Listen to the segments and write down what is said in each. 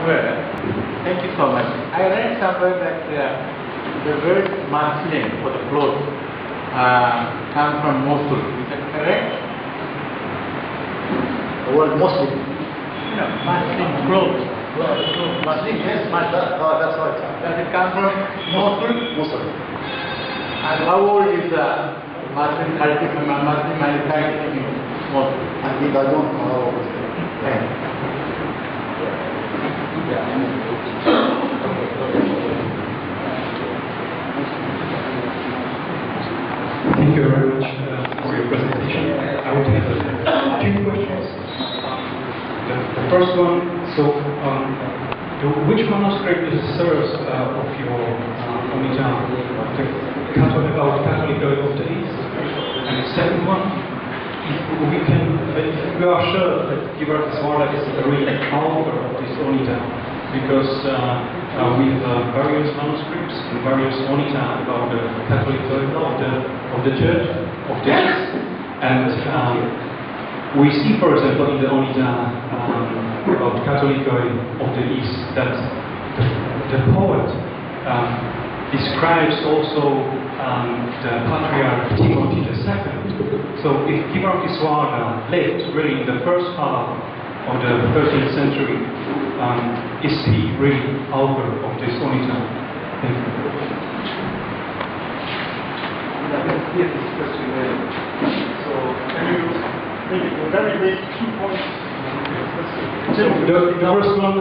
somewhere, thank you so much. I read somewhere that the word Muslim for the clothes comes from Mosul. Is that correct? The word Muslim. No, Muslim clothes. Muslim, yes, that's right. Does it come from Mosul? Mosul. And how old is the Muslim culture, Muslim manufacturing in Mosul? I think I don't know how old it is. Thank you very much for your presentation. I would have two questions. The first one, which manuscript is the source of your Omita, about Catholic of the East? And the second one, if we are sure that Giver Swara is the real author of this Omita, because we have various manuscripts and various Omita about the Catholic of the Church of the East, and we see, for example, in the Onita about Catholic of the East that the poet describes also the Patriarch Timothy II. So if Giver Kiswara lived really in the first half of the 13th century, is he really author of this Onita? Thank you. Hear this question very so can you maybe very big 2 points? The first one,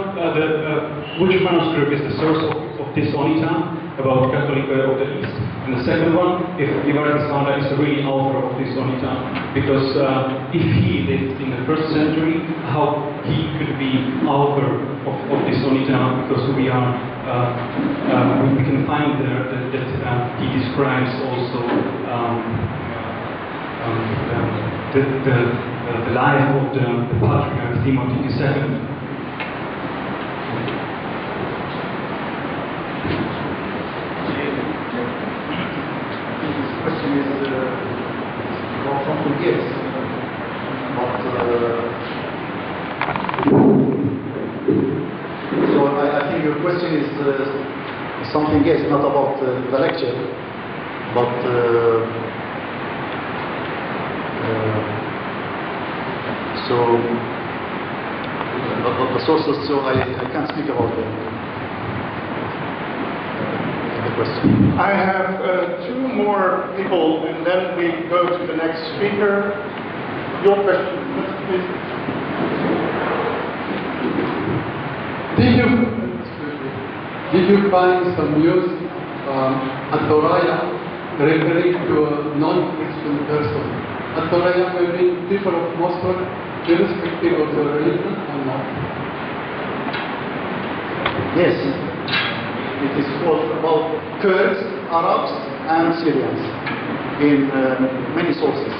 which manuscript is the source of this Onita about Catholic of the East? And the second one, if Giver Kiswara is the real author of this Onita, because if he lived in the first century, how he could be author of this Onita, because we can find there that he describes also the life of the Patriarch Timothy II. Question is about something else, but so I think your question is something else, not about the lecture, but the sources. So I can't speak about the question. I have 2 more people and then we go to the next speaker. Your question, please. Did you find some news at Kottayam referring to a non-Christian person? At Kottayam may be people of Muslim, irrespective of the religion or not? Yes, it is called about Kurds, Arabs, and Syrians in many sources,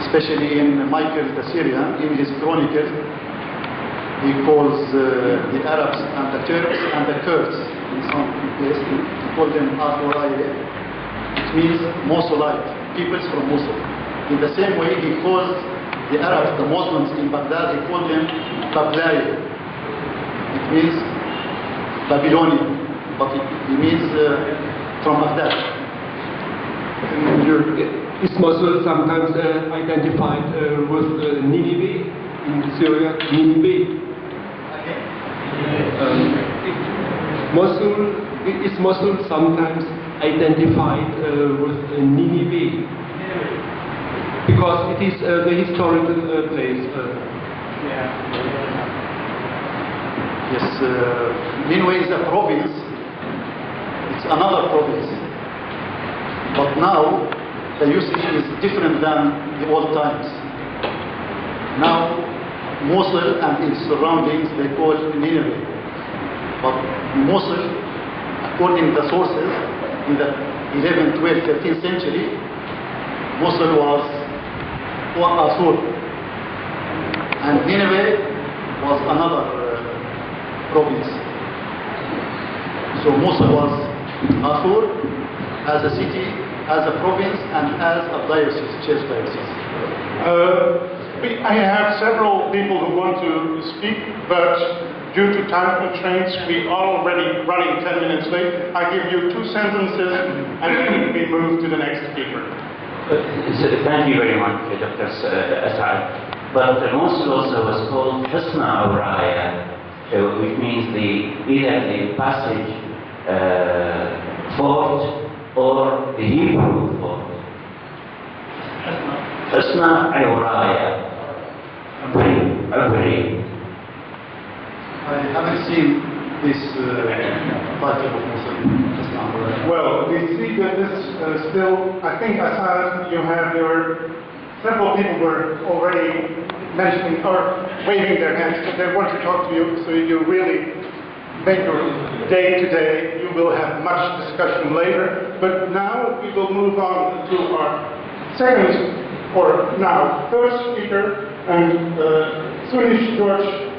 especially in Michael the Syrian. In his chronicle, he calls the Arabs and the Turks and the Kurds. In some places, he calls them Al-Qurayya. It means Mosulite, peoples from Mosul. In the same way, he calls the Arabs, the Muslims in Baghdad, he calls them Bablai. It means Babylonian, but it means from Baghdad. Is Mosul sometimes identified with Nineveh in Syria? Nineveh. Is Mosul sometimes identified with Nineveh? Because it is the historical place. Yes, Nineveh is a province. It's another province. But now, the usage is different than the old times. Now, Mosul and its surroundings, they call Nineveh. But Mosul, according to the sources, in the 11th, 12th, 13th century, Mosul was Assur. And Nineveh was another province. So Mosul was Assur as a city, as a province, and as a diocese, church diocese. I have several people who want to speak, but due to time constraints, we are already running 10 minutes late. I give you 2 sentences and then we move to the next speaker. Thank you very much, Dr. Azad. But Mosul also was called Husna Awraya, which means either the passage fort or the Hebrew fort. Husna Awraya. I haven't seen this title of Muslim. Well, we see that this still, I think Azad, there were several people were already mentioning or waving their hands, so they want to talk to you, so you really make your day today. You will have much discussion later, but now we will move on to our third speaker, and Sunish George.